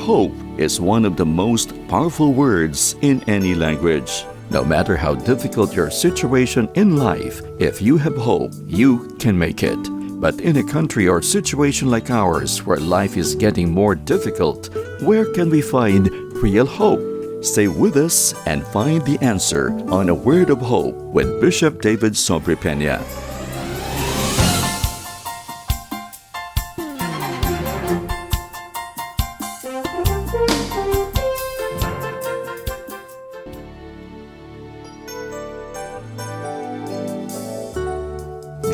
hope is one of the most powerful words in any language. No matter how difficult your situation in life, if you have hope, you can make it. But in a country or situation like ours where life is getting more difficult, where can we find real hope? Stay with us and find the answer on A Word of Hope with Bishop David Sobrepeña.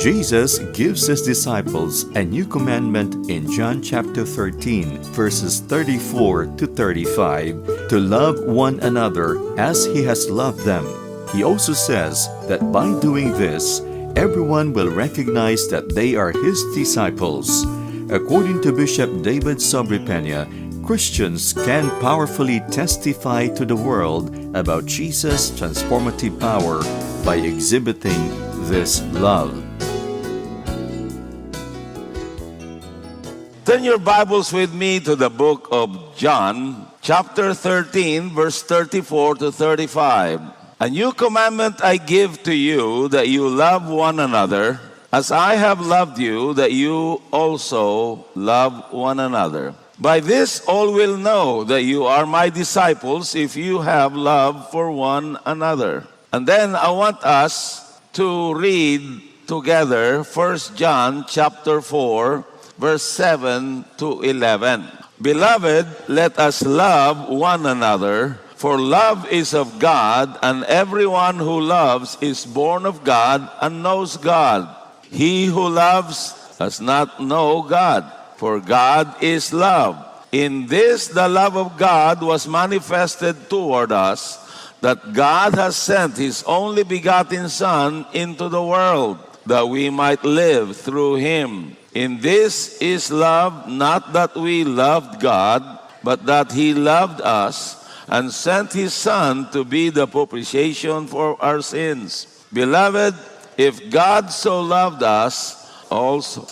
Jesus gives his disciples a new commandment in John chapter 13, verses 34 to 35, to love one another as he has loved them. He also says that by doing this, everyone will recognize that they are his disciples. According to Bishop David Sobrepeña, Christians can powerfully testify to the world about Jesus' transformative power by exhibiting this love. Turn your Bibles with me to the book of John, chapter 13, verse 34 to 35. A new commandment I give to you, that you love one another, as I have loved you, that you also love one another. By this all will know that you are my disciples, if you have love for one another. And then I want us to read together 1 John chapter 4, verse 7 to 11. Beloved, let us love one another, for love is of God, and everyone who loves is born of God and knows God. He who loves does not know God, for God is love. In this the love of God was manifested toward us, that God has sent his only begotten Son into the world, that we might live through him. In this is love, not that we loved God, but that he loved us and sent his Son to be the propitiation for our sins. Beloved, if God so loved us, also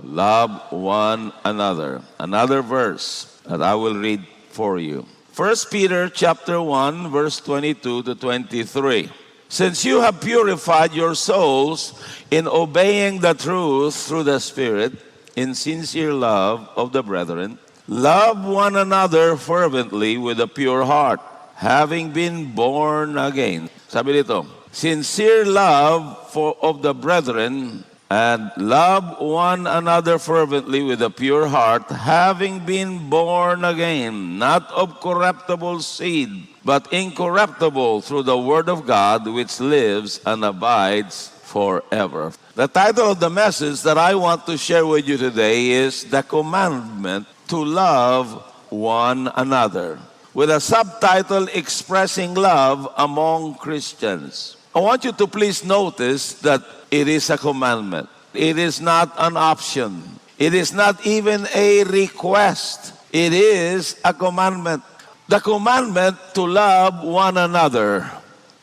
love one another. Another verse that I will read for you. 1 Peter chapter 1, verse 22 to 23. Since you have purified your souls in obeying the truth through the Spirit, in sincere love of the brethren, love one another fervently with a pure heart, having been born again. Sabi dito, sincere love of the brethren, and love one another fervently with a pure heart, having been born again, not of corruptible seed, but incorruptible, through the word of God, which lives and abides forever. The title of the message that I want to share with you today is The Commandment to Love One Another, with a subtitle, Expressing Love Among Christians. I want you to please notice that it is a commandment. It is not an option. It is not even a request. It is a commandment. The commandment to love one another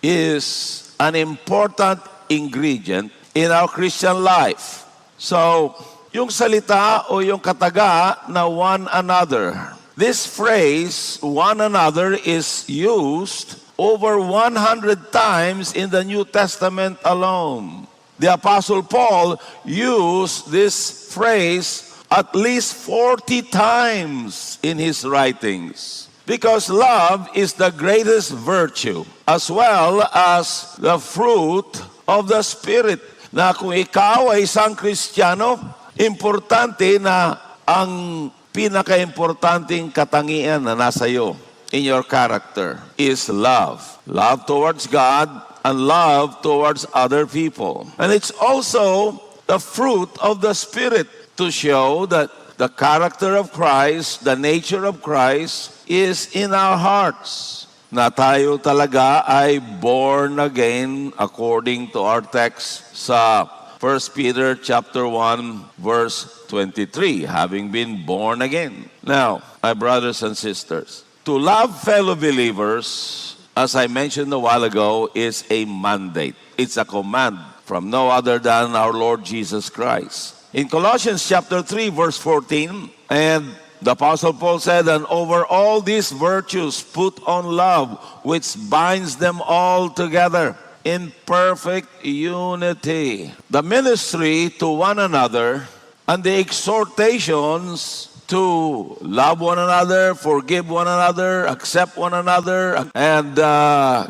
is an important ingredient in our Christian life. So, yung salita o yung kataga na one another, this phrase, one another, is used over 100 times in the New Testament alone. The Apostle Paul used this phrase at least 40 times in his writings. Because love is the greatest virtue, as well as the fruit of the Spirit. Na kung ikaw ay isang Kristiyano, importante na ang pinaka-importanting katangian na nasa iyo in your character is love. Love towards God and love towards other people. And it's also the fruit of the Spirit to show that the character of Christ, the nature of Christ, is in our hearts. Na tayo talaga ay born again according to our text sa 1 Peter chapter 1, verse 23, having been born again. Now, my brothers and sisters, to love fellow believers, as I mentioned a while ago, is a mandate. It's a command from no other than our Lord Jesus Christ. In Colossians chapter 3, verse 14, and The Apostle Paul said, and over all these virtues put on love, which binds them all together in perfect unity. The ministry to one another and the exhortations to love one another, forgive one another, accept one another, and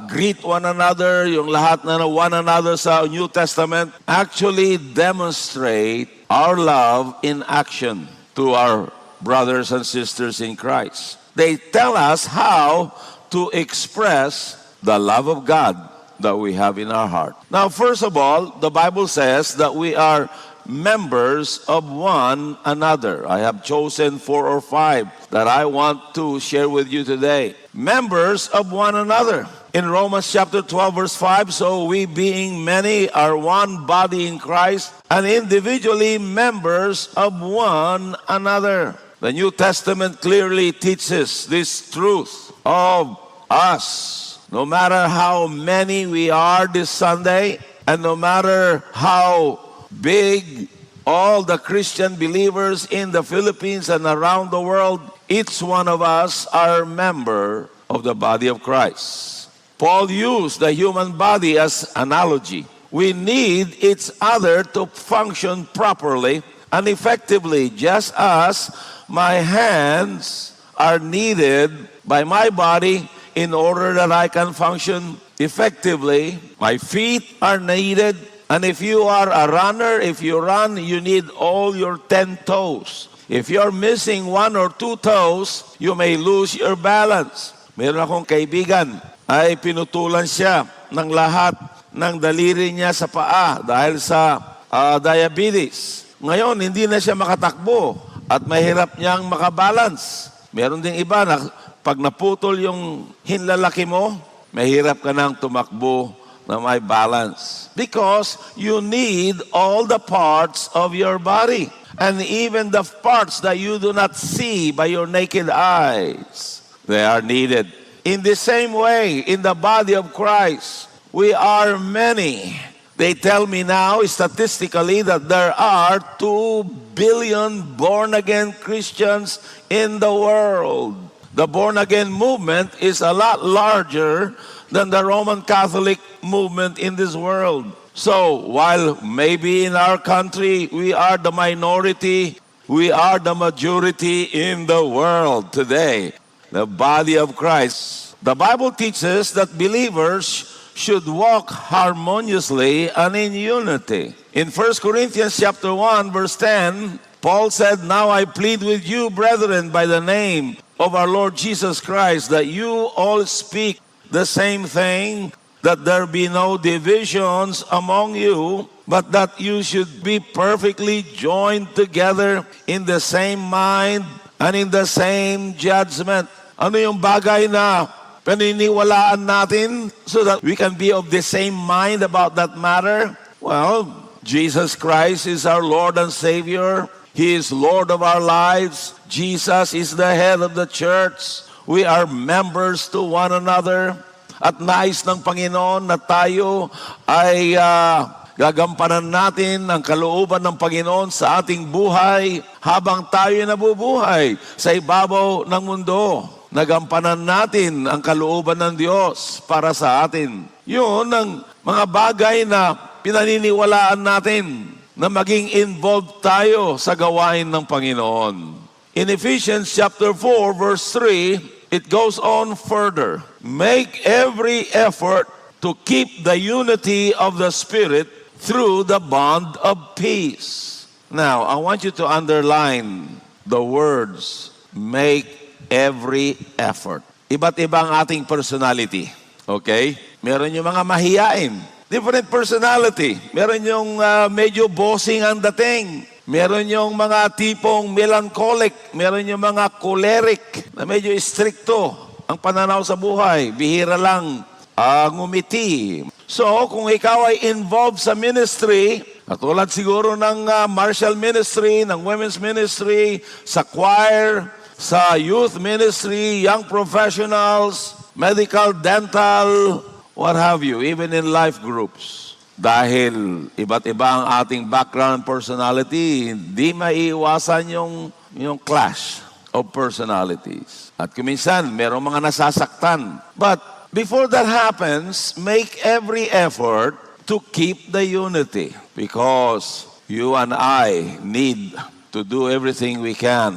greet one another, yung lahat na one another sa New Testament, actually demonstrate our love in action to our brothers and sisters in Christ. They tell us how to express the love of God that we have in our heart. Now, first of all, the Bible says that we are members of one another. I have chosen 4 or 5 that I want to share with you today. Members of one another. In Romans chapter 12 verse 5, so we being many are one body in Christ and individually members of one another. The New Testament clearly teaches this truth of us. No matter how many we are this Sunday, and no matter how big all the Christian believers in the Philippines and around the world, each one of us are a member of the body of Christ. Paul used the human body as analogy. We need each other to function properly and effectively, just as my hands are needed by my body in order that I can function effectively. My feet are needed. And if you are a runner, if you run, you need all your 10 toes. If you're missing 1 or 2 toes, you may lose your balance. Meron akong kaibigan, ay pinutulan siya ng lahat ng daliri niya sa paa dahil sa diabetes. Ngayon, hindi na siya makatakbo at mahirap niyang makabalance. Meron ding iba na pag naputol yung hinlalaki mo, mahirap ka nang tumakbo na may balance. Because you need all the parts of your body. And even the parts that you do not see by your naked eyes, they are needed. In the same way, in the body of Christ, we are many. They tell me now, statistically, that there are 2 billion born-again Christians in the world. The born-again movement is a lot larger than the Roman Catholic movement in this world. So, while maybe in our country we are the minority, we are the majority in the world today. The body of Christ. The Bible teaches that believers should walk harmoniously and in unity. In 1 Corinthians chapter 1 verse 10, Paul said, now I plead with you, brethren, by the name of our Lord Jesus Christ, that you all speak the same thing, that there be no divisions among you, but that you should be perfectly joined together in the same mind and in the same judgment. Ano yung bagay na paniniwalaan natin so that we can be of the same mind about that matter? Well, Jesus Christ is our Lord and Savior. He is Lord of our lives. Jesus is the head of the church. We are members to one another. At nais ng Panginoon na tayo ay gagampanan natin ang kalooban ng Panginoon sa ating buhay habang tayo nabubuhay sa ibabaw ng mundo. Nagampanan natin ang kalooban ng Diyos para sa atin. Yun ang mga bagay na pinaniniwalaan natin na maging involved tayo sa gawain ng Panginoon. In Ephesians chapter 4 verse 3, it goes on further. Make every effort to keep the unity of the Spirit through the bond of peace. Now, I want you to underline the words, make every effort. Iba't ibang ating personality. Okay? Meron yung mga mahiyain. Different personality. Meron yung medyo bossing ang dating. Meron yung mga tipong melancholic. Meron yung mga choleric na medyo stricto ang pananaw sa buhay. Bihira lang ngumiti. So, kung ikaw ay involved sa ministry, katulad siguro ng martial ministry, ng women's ministry, sa choir, sa youth ministry, young professionals, medical, dental, what have you, even in life groups. Dahil iba't iba ang ating background and personality, hindi maiiwasan yung clash. of personalities. At kuminsan, merong mga nasasaktan. But before that happens, make every effort to keep the unity. Because you and I need to do everything we can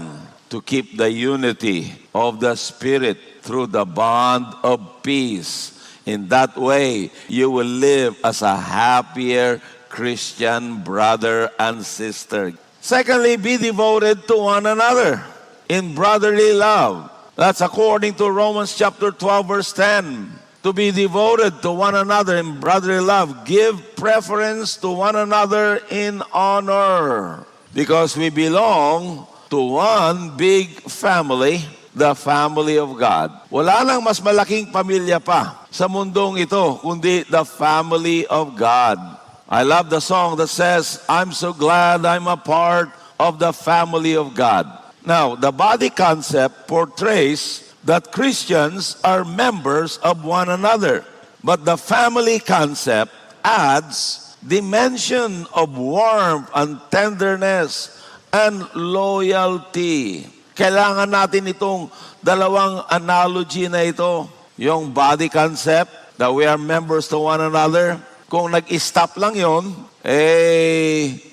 to keep the unity of the Spirit through the bond of peace. In that way, you will live as a happier Christian brother and sister. Secondly, be devoted to one another in brotherly love. That's according to Romans chapter 12, verse 10. To be devoted to one another in brotherly love. Give preference to one another in honor. Because we belong to one big family, the family of God. Wala nang mas malaking pamilya pa sa mundong ito, kundi the family of God. I love the song that says, I'm so glad I'm a part of the family of God. Now, the body concept portrays that Christians are members of one another. But the family concept adds dimension of warmth and tenderness and loyalty. Kailangan natin itong dalawang analogy na ito. Yung body concept, that we are members to one another. Kung nag-stop lang yon,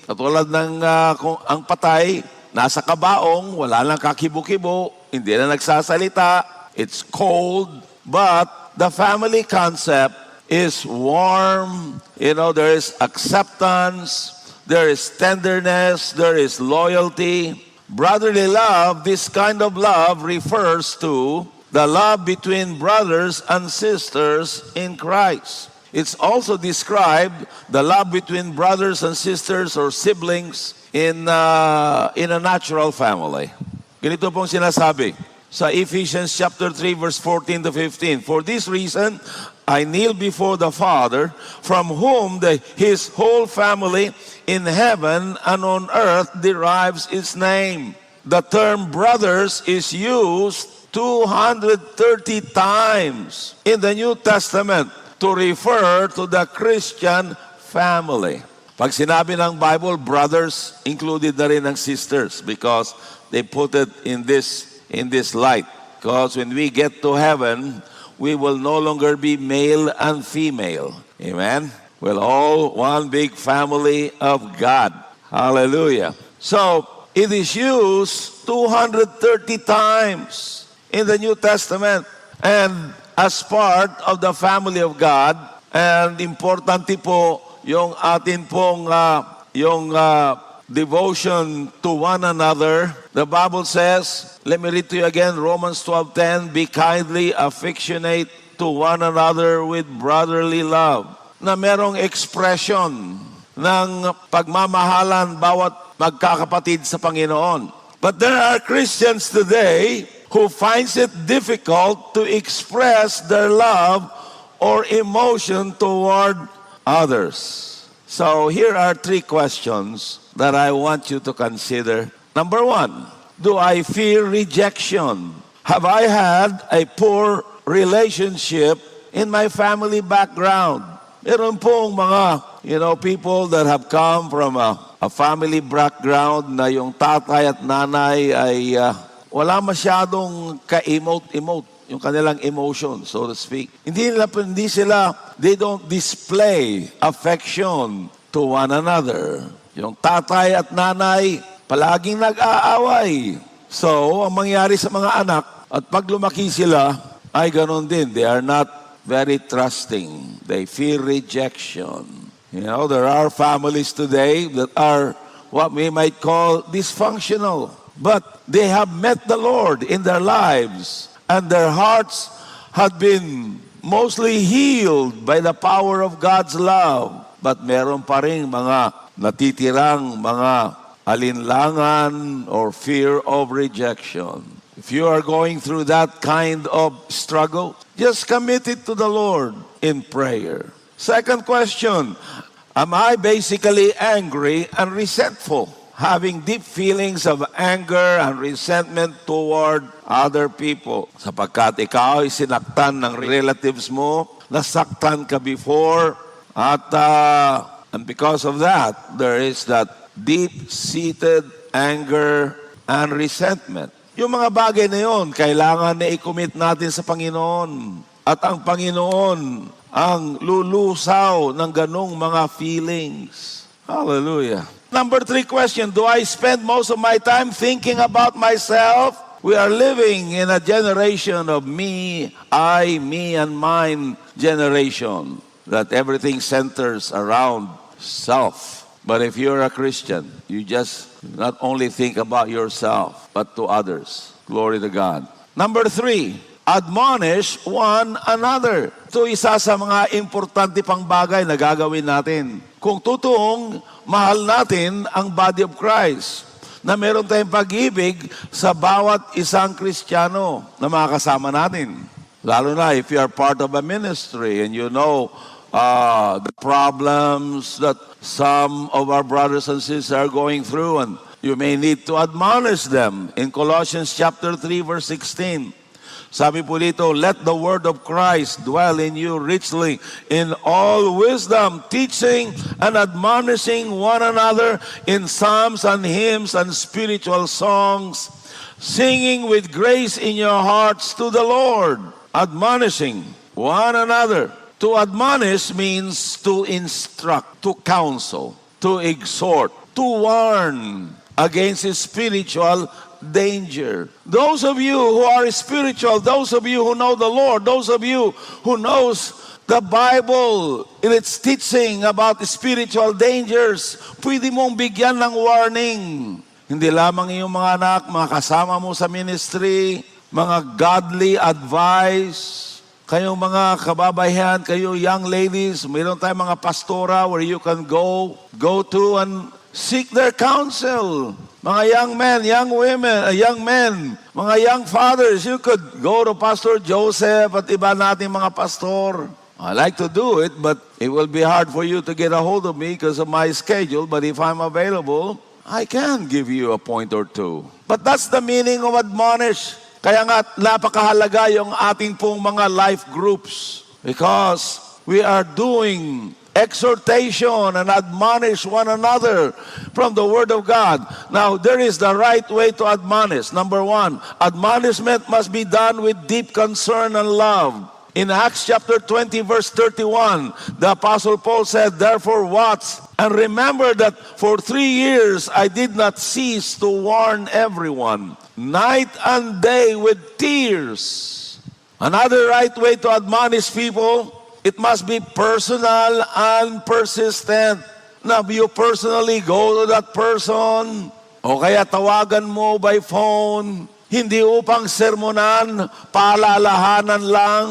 katulad ng kung ang patay, nasa kabaong, wala lang kakibo-kibo, hindi na nagsasalita, it's cold. But the family concept is warm. There is acceptance, there is tenderness, there is loyalty. Brotherly love, this kind of love refers to the love between brothers and sisters in Christ. It's also described the love between brothers and sisters or siblings in a natural family. Ganito pong sinasabi sa Ephesians chapter 3 verse 14 to 15. For this reason, I kneel before the Father, from whom his whole family in heaven and on earth derives its name. The term brothers is used 230 times in the New Testament to refer to the Christian family. Pag sinabi ng Bible, brothers, included na rin ang sisters because they put it in this light. Because when we get to heaven, we will no longer be male and female. Amen? We're all one big family of God. Hallelujah. So, it is used 230 times in the New Testament. And as part of the family of God, and importante po yung atin pong devotion to one another. The Bible says, let me read to you again, Romans 12:10, be kindly affectionate to one another with brotherly love. Na merong expression ng pagmamahalan bawat magkakapatid sa Panginoon. But there are Christians today who finds it difficult to express their love or emotion toward others. So here are 3 questions that I want you to consider. Number 1, do I fear rejection? Have I had a poor relationship in my family background? Meron pong mga, people that have come from a family background na yung tatay at nanay ay wala masyadong ka-emote, yung kanilang emotion, so to speak. They don't display affection to one another. Yung tatay at nanay, palaging nag-aaway. So, ang mangyari sa mga anak, at pag lumaki sila, ay ganon din. They are not very trusting. They fear rejection. There are families today that are what we might call dysfunctional. But they have met the Lord in their lives. And their hearts had been mostly healed by the power of God's love. But meron pa rin mga natitirang mga alinlangan or fear of rejection. If you are going through that kind of struggle, just commit it to the Lord in prayer. Second question, am I basically angry and resentful? Having deep feelings of anger and resentment toward other people. Sapagkat ikaw ay sinaktan ng relatives mo, nasaktan ka before, at and because of that, there is that deep-seated anger and resentment. Yung mga bagay na yun, kailangan na i-commit natin sa Panginoon. At ang Panginoon ang lulusaw ng ganong mga feelings. Hallelujah. Number 3 question, do I spend most of my time thinking about myself? We are living in a generation of me, I, me, and mine generation. That everything centers around self. But if you're a Christian, you just not only think about yourself, but to others. Glory to God. Number 3, admonish one another. Ito isa sa mga importante pang bagay na gagawin natin. Kung totoong mahal natin ang body of Christ, na meron tayong pag-ibig sa bawat isang Kristiyano na mga kasama natin. Lalo na if you are part of a ministry and you know the problems that some of our brothers and sisters are going through, and you may need to admonish them. In Colossians chapter 3 verse 16, sabi po dito, let the word of Christ dwell in you richly in all wisdom, teaching and admonishing one another in psalms and hymns and spiritual songs, singing with grace in your hearts to the Lord. Admonishing one another. To admonish means to instruct, to counsel, to exhort, to warn against spiritual danger. Those of you who are spiritual, those of you who know the Lord, those of you who knows the Bible in its teaching about spiritual dangers, pwede mong bigyan ng warning. Hindi lamang iyong mga anak, mga kasama mo sa ministry, mga godly advice, kayong mga kababayan, kayo young ladies, mayroon tayong mga pastora where you can go to and seek their counsel. Mga young men, young women, young men, mga young fathers, you could go to Pastor Joseph at iba nating mga pastor. I like to do it, but it will be hard for you to get a hold of me because of my schedule. But if I'm available, I can give you a point or two. But that's the meaning of admonish. Kaya nga, napakahalaga yung ating pong mga life groups because we are doing exhortation and admonish one another from the Word of God. Now, there is the right way to admonish. Number 1, admonishment must be done with deep concern and love. In Acts chapter 20, verse 31, the Apostle Paul said, therefore watch and remember that for 3 years I did not cease to warn everyone, night and day with tears. Another right way to admonish people, it must be personal and persistent. Now, you personally go to that person, o kaya tawagan mo by phone, hindi upang sermonan, paalalahanan lang,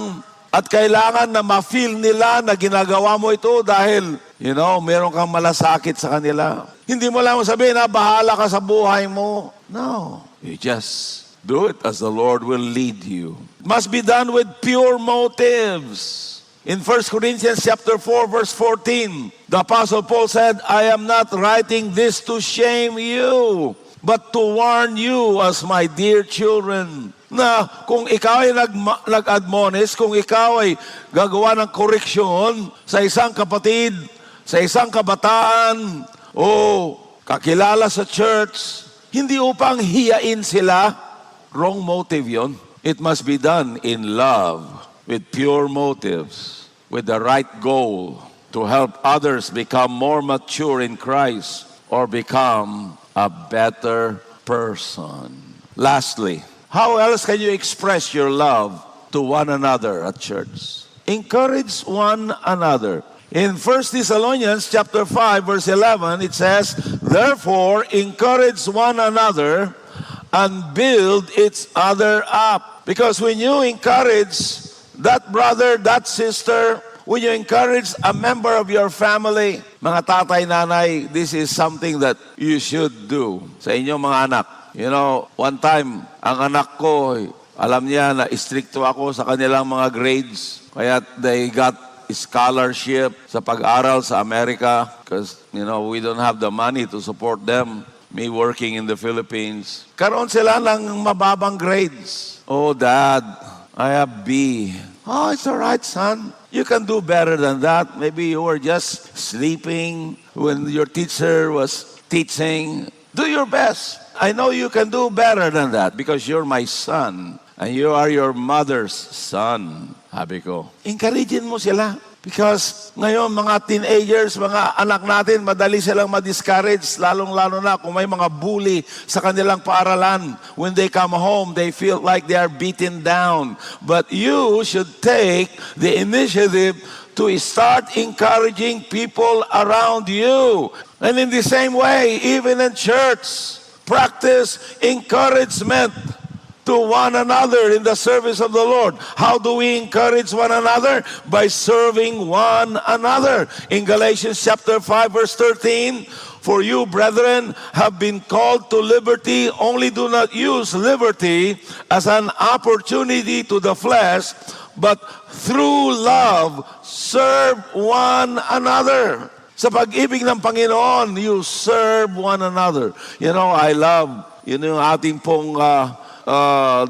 at kailangan na ma-feel nila na ginagawa mo ito dahil, meron kang malasakit sa kanila. Hindi mo lang sabihin na bahala ka sa buhay mo. No. You just do it as the Lord will lead you. It must be done with pure motives. In 1 Corinthians chapter 4, verse 14, the Apostle Paul said, I am not writing this to shame you, but to warn you as my dear children. Na kung ikaw ay nag-admonish, kung ikaw ay gagawa ng koreksyon sa isang kapatid, sa isang kabataan, o kakilala sa church, hindi upang hiyain sila, wrong motive yon. It must be done in love, with pure motives, with the right goal to help others become more mature in Christ or become a better person. Lastly, how else can you express your love to one another at church? Encourage one another. In 1 Thessalonians chapter 5, verse 11, it says, therefore, encourage one another and build each other up. Because when you encourage that brother, that sister, when you encourage a member of your family, mga tatay, nanay, this is something that you should do sa inyong mga anak. One time, ang anak ko, alam niya na istrikto ako sa kanilang mga grades. Kaya they got scholarship sa pag-aral sa Amerika because, we don't have the money to support them. Me working in the Philippines. Karoon sila ng mababang grades. Oh, Dad, I have B. Oh, it's all right, son. You can do better than that. Maybe you were just sleeping when your teacher was teaching. Do your best. I know you can do better than that because you're my son and you are your mother's son. Sabi ko, encouragein mo sila. Because ngayon, mga teenagers, mga anak natin, madali silang ma-discourage, lalong-lalo na kung may mga bully sa kanilang paaralan. When they come home, they feel like they are beaten down. But you should take the initiative to start encouraging people around you. And in the same way, even in church, practice encouragement to one another in the service of the Lord. How do we encourage one another? By serving one another. In Galatians chapter 5 verse 13, for you, brethren, have been called to liberty, only do not use liberty as an opportunity to the flesh, but through love, serve one another. Sa pag-ibig ng Panginoon, you serve one another. You know, I love, yung ating pong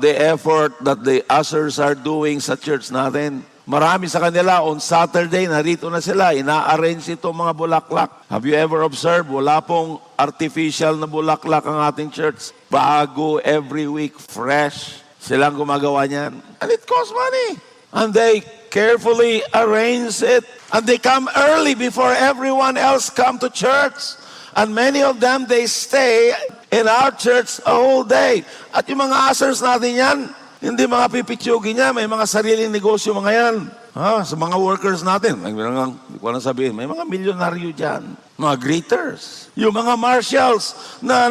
the effort that the ushers are doing sa church natin. Marami sa kanila, on Saturday, narito na sila, ina-arrange ito mga bulaklak. Have you ever observed? Wala pong artificial na bulaklak ang ating church. Bago, every week, fresh. Silang gumagawa niyan. And it costs money. And they carefully arrange it. And they come early before everyone else come to church. And many of them, they stay in our church a whole day. At yung mga ushers natin yan, hindi mga pipitsugin niya, may mga sariling negosyo mga yan. Sa mga workers natin, hindi ko na sabihin, may mga milyonaryo dyan. Mga greeters. Yung mga marshals na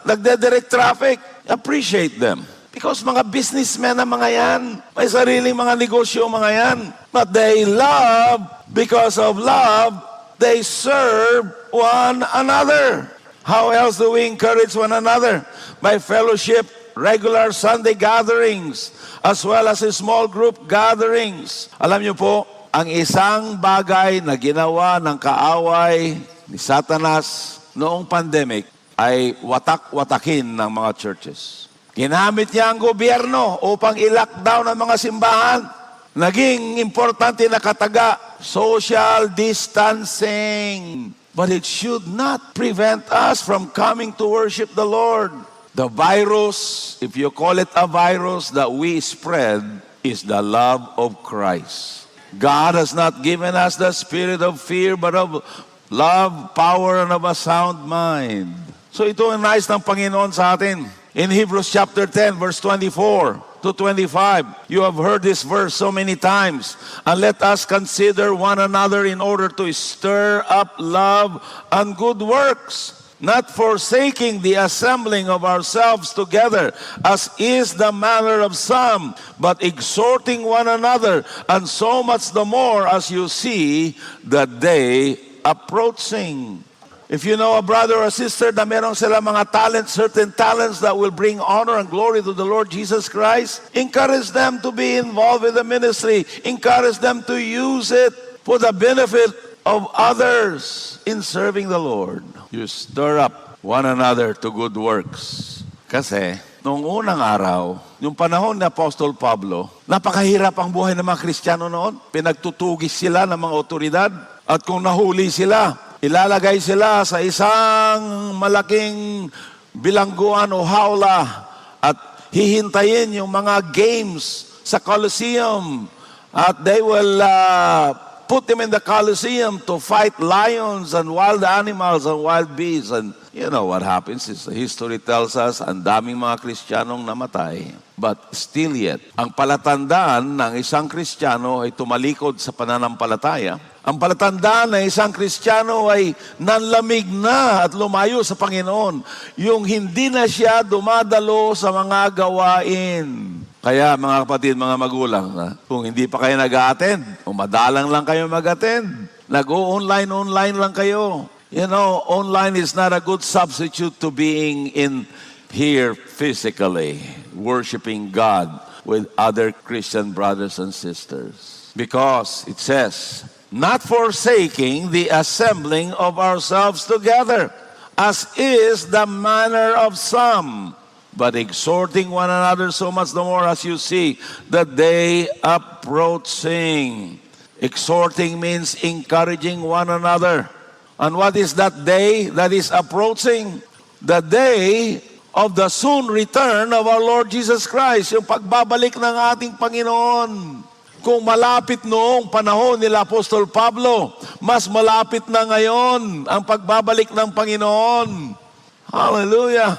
nagde-direct traffic, appreciate them. Because mga businessmen na mga yan, may sariling mga negosyo mga yan. But they love, because of love, they serve one another. How else do we encourage one another? By fellowship, regular Sunday gatherings, as well as small group gatherings. Alam niyo po, ang isang bagay na ginawa ng kaaway ni Satanas noong pandemic ay watak-watakin ng mga churches. Ginamit niya ang gobyerno upang i-lockdown ang mga simbahan. Naging importante na kataga, social distancing. But it should not prevent us from coming to worship the Lord. The virus, if you call it a virus that we spread, is the love of Christ. God has not given us the spirit of fear, but of love, power, and of a sound mind. So ito ang nais ng Panginoon sa atin. In Hebrews chapter 10, verse 24 to 25, you have heard this verse so many times. And let us consider one another in order to stir up love and good works, not forsaking the assembling of ourselves together, as is the manner of some, but exhorting one another, and so much the more as you see the day approaching. If you know a brother or sister na meron sila mga talents, certain talents that will bring honor and glory to the Lord Jesus Christ, encourage them to be involved with the ministry. Encourage them to use it for the benefit of others in serving the Lord. You stir up one another to good works. Kasi, noong unang araw, yung panahon ni Apostol Pablo, napakahirap ang buhay ng mga Kristiyano noon. Pinagtutugis sila ng mga otoridad. At kung nahuli sila, ilalagay sila sa isang malaking bilangguan o hawla at hihintayin yung mga games sa Colosseum. At they will put them in the Colosseum to fight lions and wild animals and wild beasts. And you know what happens is history tells us ang daming mga Kristiyanong namatay. But still yet, ang palatandaan ng isang Kristiyano ay tumalikod sa pananampalataya. Ang palatandaan ng isang Kristiyano ay nanlamig na at lumayo sa Panginoon. Yung hindi na siya dumadalo sa mga gawain. Kaya mga kapatid, mga magulang, kung hindi pa kayo nag-a-attend, o madalang lang kayo mag-attend, nag-o-online lang kayo. You know, online is not a good substitute to being in here physically, worshiping God with other Christian brothers and sisters. Because it says, not forsaking the assembling of ourselves together, as is the manner of some, but exhorting one another so much the more as you see the day approaching. Exhorting means encouraging one another. And what is that day that is approaching? The day of the soon return of our Lord Jesus Christ, yung pagbabalik ng ating Panginoon. Kung malapit noong panahon nila Apostol Pablo, mas malapit na ngayon ang pagbabalik ng Panginoon. Hallelujah!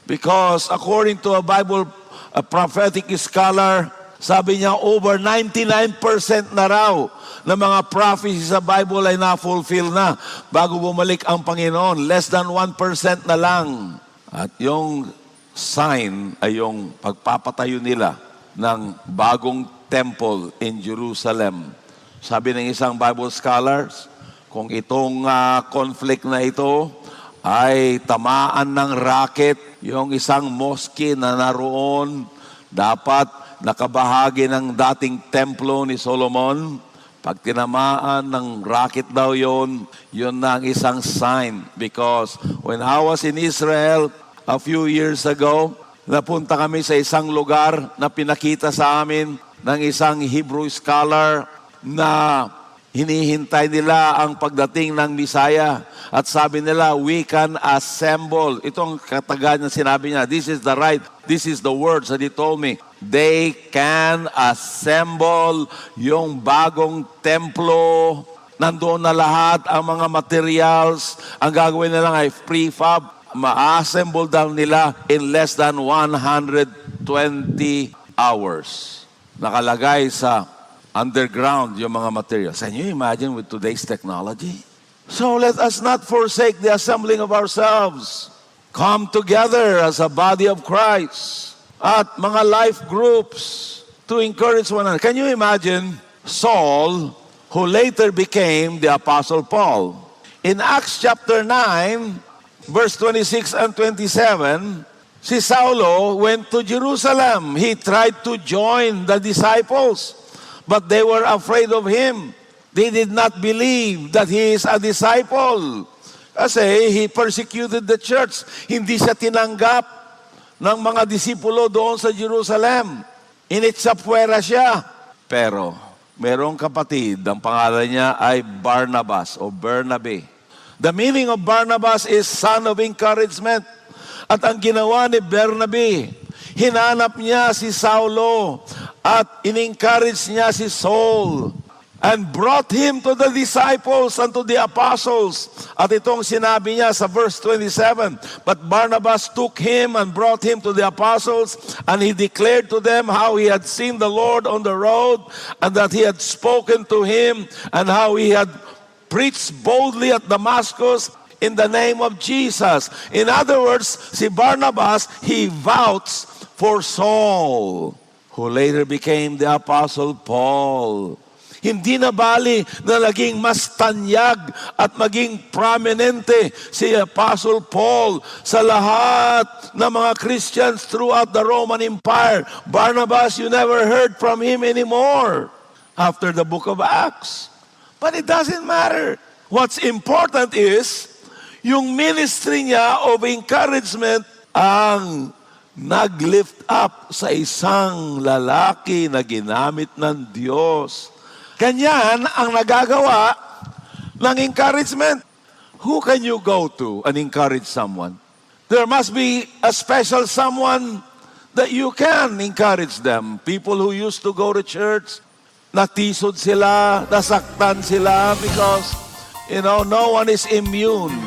Because according to a prophetic scholar, sabi niya over 99% na raw na mga prophecies sa Bible ay na-fulfill na bago bumalik ang Panginoon. Less than 1% na lang. At yung sign ay yung pagpapatayo nila ng bagong temple in Jerusalem. Sabi ng isang Bible scholars, kung itong conflict na ito ay tamaan ng rocket, yung isang mosque na naroon, dapat nakabahagi ng dating templo ni Solomon. Pag tinamaan ng rocket daw yun na ang isang sign. Because when I was in Israel a few years ago, napunta kami sa isang lugar na pinakita sa amin ng isang Hebrew scholar na hinihintay nila ang pagdating ng Messiah. At sabi nila, we can assemble. Itong katagan na sinabi niya, this is the words that he told me. They can assemble yung bagong templo. Nandoon na lahat ang mga materials. Ang gagawin nila ay prefab. Ma-assemble daw nila in less than 120 hours. Nakalagay sa underground yung mga materials. Can you imagine with today's technology? So let us not forsake the assembling of ourselves. Come together as a body of Christ. At mga life groups to encourage one another. Can you imagine Saul, who later became the Apostle Paul? In Acts chapter 9, verse 26 and 27, si Saulo went to Jerusalem. He tried to join the disciples, but they were afraid of him. They did not believe that he is a disciple. Kasi he persecuted the church. Hindi siya tinanggap ng mga disipulo doon sa Jerusalem. Initsapuera siya. Pero, merong kapatid, ang pangalan niya ay Barnabas o Bernabe. The meaning of Barnabas is son of encouragement. At ang ginawa ni Bernabe, hinanap niya si Saulo at in-encourage niya si Saul and brought him to the disciples and to the apostles. At itong sinabi niya sa verse 27, but Barnabas took him and brought him to the apostles, and he declared to them how he had seen the Lord on the road, and that he had spoken to him, and how he had preached boldly at Damascus in the name of Jesus. In other words, si Barnabas, he vouched for Saul, who later became the Apostle Paul. Hindi na bali na naging mas tanyag at maging prominente si Apostle Paul sa lahat ng mga Christians throughout the Roman Empire. Barnabas, you never heard from him anymore after the book of Acts. But it doesn't matter. What's important is yung ministry niya of encouragement ang nag-lift up sa isang lalaki na ginamit ng Diyos. Ganyan ang nagagawa ng encouragement. Who can you go to and encourage someone? There must be a special someone that you can encourage them. People who used to go to church, natisod sila, nasaktan sila because, no one is immune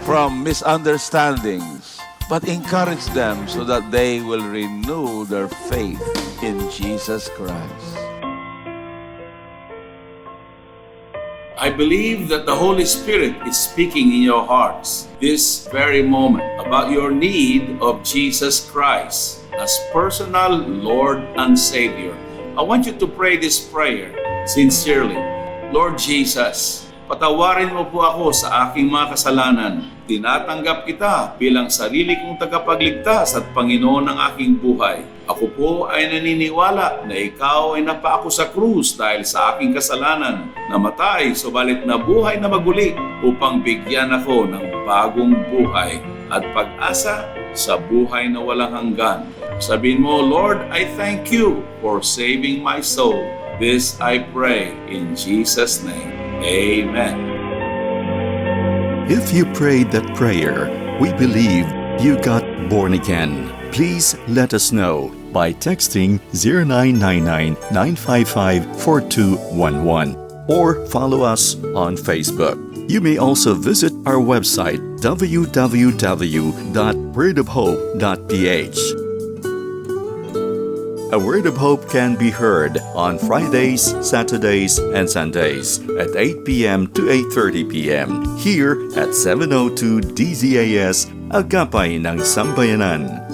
from misunderstandings. But encourage them so that they will renew their faith in Jesus Christ. I believe that the Holy Spirit is speaking in your hearts this very moment about your need of Jesus Christ as personal Lord and Savior. I want you to pray this prayer sincerely. Lord Jesus, patawarin mo po ako sa aking mga kasalanan. Tinatanggap kita bilang sarili kong tagapagligtas at Panginoon ng aking buhay. Ako po ay naniniwala na ikaw ay napako sa krus dahil sa aking kasalanan, namatay subalit nabuhay na maguli upang bigyan ako ng bagong buhay at pag-asa sa buhay na walang hanggan. Sabihin mo, Lord, I thank you for saving my soul. This I pray in Jesus' name. Amen. If you prayed that prayer, we believe you got born again? Please let us know by texting 0999-955-4211 or follow us on Facebook. You may also visit our website www.wordofhope.ph. A Word of Hope can be heard on Fridays, Saturdays, and Sundays at 8 p.m. to 8:30 p.m. here at 702 DZAS, Agapay ng Sambayanan.